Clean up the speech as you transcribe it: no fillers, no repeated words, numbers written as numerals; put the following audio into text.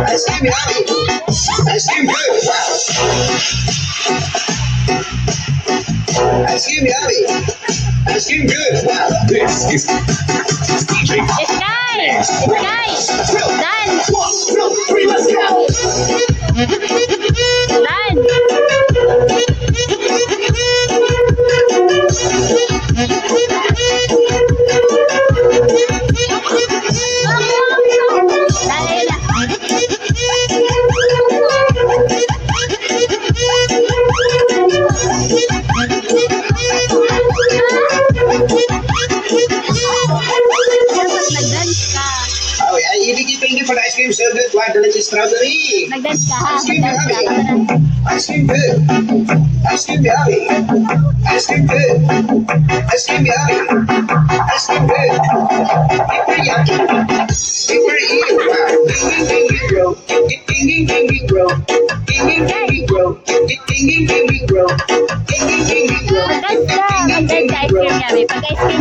Ice cream yummy. Ice cream good. Wow. Ice cream yummy. Ice cream good. Wow. This is DJ. It's guys! It's guys! Done! 1, 2, 3, let's go. Done! Dahil nag-dance ka. Oh, yeah. Thank you for the ice cream. So good. Wow, delicious strawberry. Nag-dance ka ha. Ice cream Nag-dance ka. yummy. Ice cream good. Ice cream yummy. Ice cream good. Ice cream yummy. Ice cream good. Super yummy. Super eating. Wow. Ding ding ding bro. Ding ding ding ding bro. Ding ding ding ding bro. Ding ding ding ding bro. Ding ding ding ding bro. Mag-dance ka. Mag-dance ka. Ice cream yummy. Pag ice cream